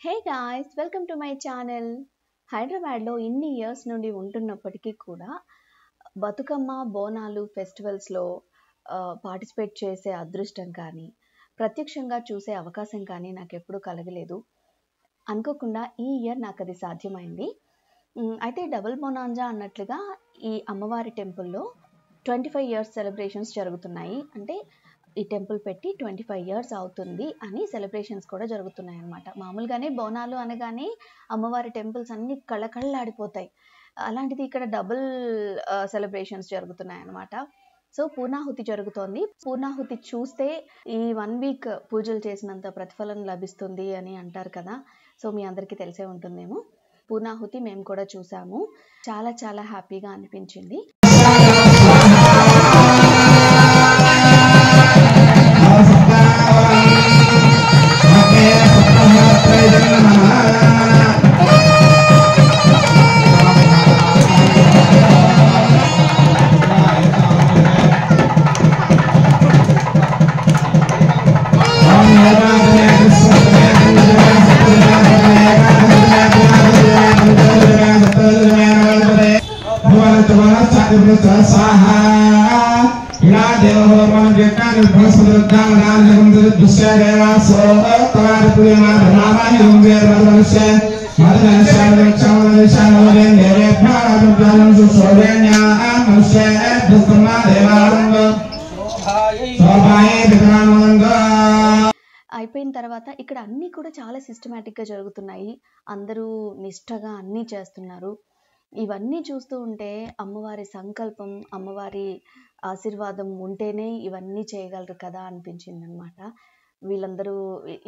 Hey guys, welcome to my channel. హైదరాబాద్లో ఇన్ని years నుండి ఉంటున్నప్పటికీ కూడా బతుకమ్మ బోనాలు ఫెస్టివల్స్లో పార్టిసిపేట్ చేసే అదృష్టం కానీ ప్రత్యక్షంగా చూసే అవకాశం కానీ నాకు ఎప్పుడూ కలగలేదు. అనుకోకుండా ఈ ఇయర్ నాకు అది సాధ్యమైంది. అయితే డబుల్ బొనాంజా అన్నట్లుగా ఈ అమ్మవారి టెంపుల్లో 25 ఇయర్స్ సెలబ్రేషన్స్ జరుగుతున్నాయి. అంటే ఈ టెంపుల్ పెట్టి 25 ఇయర్స్ అవుతుంది అని సెలబ్రేషన్స్ కూడా జరుగుతున్నాయి అన్నమాట. మామూలుగానే బోనాలు అనగానే అమ్మవారి టెంపుల్స్ అన్ని కళకళలాడిపోతాయి. అలాంటిది ఇక్కడ డబుల్ సెలబ్రేషన్స్ జరుగుతున్నాయి అన్నమాట. సో పూర్ణాహుతి జరుగుతోంది. పూర్ణాహుతి చూస్తే ఈ 1 వీక్ పూజలు చేసినంత ప్రతిఫలం లభిస్తుంది అని అంటారు కదా. సో మీ అందరికీ తెలిసే ఉంటుందేమో. పూర్ణాహుతి మేము కూడా చూసాము. చాలా చాలా హ్యాపీగా అనిపించింది. అయిపోయిన తర్వాత ఇక్కడ అన్నీ కూడా చాలా సిస్టమేటిక్గా జరుగుతున్నాయి. అందరూ నిష్టగా అన్నీ చేస్తున్నారు. ఇవన్నీ చూస్తూ ఉంటే అమ్మవారి సంకల్పం, అమ్మవారి ఆశీర్వాదం ఉంటేనే ఇవన్నీ చేయగలరు కదా అనిపించింది అనమాట. వీళ్ళందరూ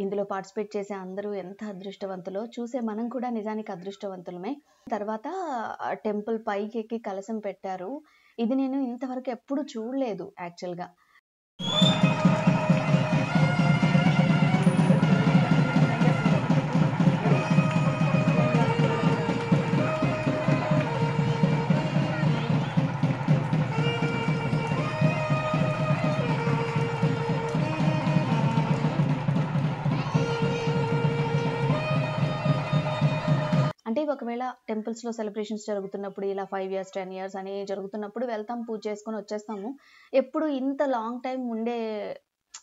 ఇందులో పార్టిసిపేట్ చేసే అందరూ ఎంత అదృష్టవంతులో చూసే మనం కూడా నిజానికి అదృష్టవంతులమే. తర్వాత టెంపుల్ పైకి ఎక్కి కలశం పెట్టారు. ఇది నేను ఇంతవరకు ఎప్పుడు చూడలేదు యాక్చువల్గా. అంటే ఒకవేళ టెంపుల్స్లో సెలబ్రేషన్స్ జరుగుతున్నప్పుడు ఇలా 5 ఇయర్స్ 10 ఇయర్స్ అని జరుగుతున్నప్పుడు వెళ్తాం, పూజ చేసుకొని వచ్చేస్తాము. ఎప్పుడు ఇంత లాంగ్ టైం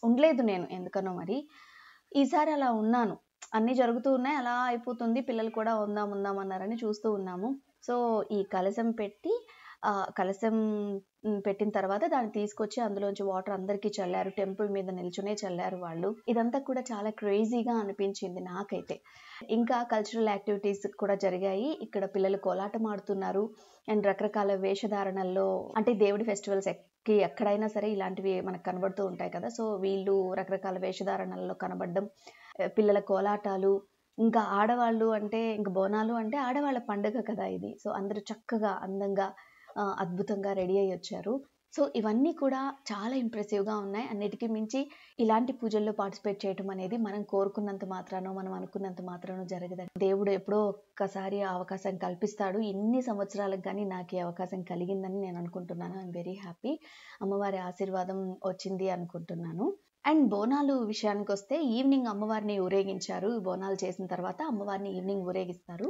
ఉండలేదు నేను ఎందుకనో మరి. ఈసారి అలా ఉన్నాను. అన్నీ జరుగుతూ ఉన్నాయి, అలా అయిపోతుంది. పిల్లలు కూడా ఉందాం అన్నారని చూస్తూ ఉన్నాము. సో ఈ కలశం పెట్టిన తర్వాత దాన్ని తీసుకొచ్చి అందులోంచి వాటర్ అందరికీ చల్లారు. టెంపుల్ మీద నిల్చునే చల్లారు వాళ్ళు. ఇదంతా కూడా చాలా క్రేజీగా అనిపించింది నాకైతే. ఇంకా కల్చరల్ యాక్టివిటీస్ కూడా జరిగాయి. ఇక్కడ పిల్లలు కోలాటం ఆడుతున్నారు అండ్ రకరకాల వేషధారణల్లో, అంటే దేవుడి ఫెస్టివల్స్ ఎక్కడైనా సరే ఇలాంటివి మనకు కనబడుతూ ఉంటాయి కదా. సో వీళ్ళు రకరకాల వేషధారణల్లో కనబడడం, పిల్లల కోలాటాలు, ఇంకా ఆడవాళ్ళు అంటే ఇంకా బోనాలు అంటే ఆడవాళ్ళ పండుగ కదా ఇది. సో అందరూ చక్కగా అందంగా అద్భుతంగా రెడీ అయ్యి వచ్చారు. సో ఇవన్నీ కూడా చాలా ఇంప్రెసివ్గా ఉన్నాయి. అన్నిటికీ మించి ఇలాంటి పూజల్లో పార్టిసిపేట్ చేయడం అనేది మనం కోరుకున్నంత మాత్రానో మనం అనుకున్నంత మాత్రానో జరగదు. దేవుడు ఎప్పుడో ఒక్కసారి అవకాశం కల్పిస్తాడు. ఇన్ని సంవత్సరాలకు కానీ నాకు ఈ అవకాశం కలిగిందని నేను అనుకుంటున్నాను. I'm very happy. అమ్మవారి ఆశీర్వాదం వచ్చింది అనుకుంటున్నాను. అండ్ బోనాలు విషయానికి వస్తే ఈవినింగ్ అమ్మవారిని ఊరేగించారు. బోనాలు చేసిన తర్వాత అమ్మవారిని ఈవినింగ్ ఊరేగిస్తారు.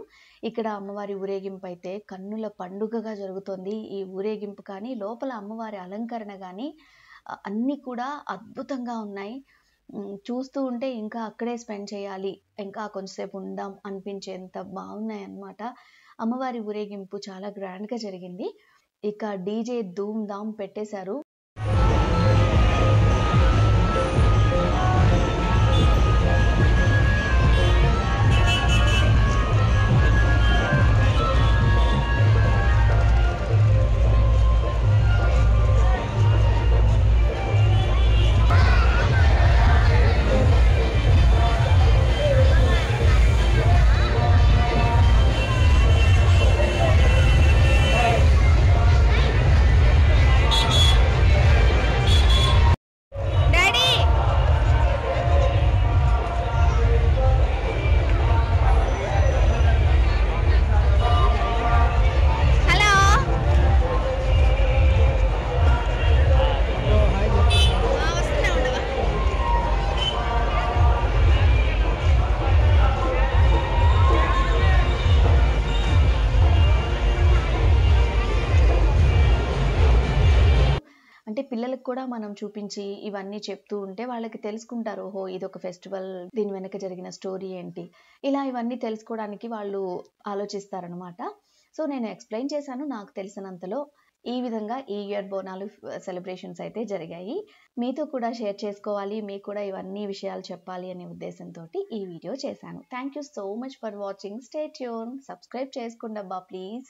ఇక్కడ అమ్మవారి ఊరేగింపు అయితే కన్నుల పండుగగా జరుగుతుంది. ఈ ఊరేగింపు కానీ లోపల అమ్మవారి అలంకరణ కానీ అన్నీ కూడా అద్భుతంగా ఉన్నాయి. చూస్తూ ఉంటే ఇంకా అక్కడే స్పెండ్ చేయాలి, ఇంకా కొంచెంసేపు ఉందాం అనిపించేంత బాగున్నాయి అన్నమాట. అమ్మవారి ఊరేగింపు చాలా గ్రాండ్గా జరిగింది. ఇక డీజే ధూమ్ ధామ్ పెట్టేశారు. అంటే పిల్లలకు కూడా మనం చూపించి ఇవన్నీ చెప్తూ ఉంటే వాళ్ళకి తెలుసుకుంటారు. ఓహో! ఇదొక ఫెస్టివల్, దీని వెనక జరిగిన స్టోరీ ఏంటి? ఇలా ఇవన్నీ తెలుసుకోవడానికి వాళ్ళు ఆలోచిస్తారనమాట. సో, నేను ఎక్స్‌ప్లెయిన్ చేశాను నాకు తెలిసినంతలో. ఈ విధంగా ఈ ఇయర్ బోనాలు సెలబ్రేషన్స్ అయితే జరిగాయి. మీతో కూడా షేర్ చేసుకోవాలి, మీకు కూడా ఇవన్నీ విషయాలు చెప్పాలి అనే ఉద్దేశంతోటి ఈ వీడియో చేశాను. Thank you so much for watching. Stay tune. Subscribe చేసుకోండబ్బా ప్లీజ్.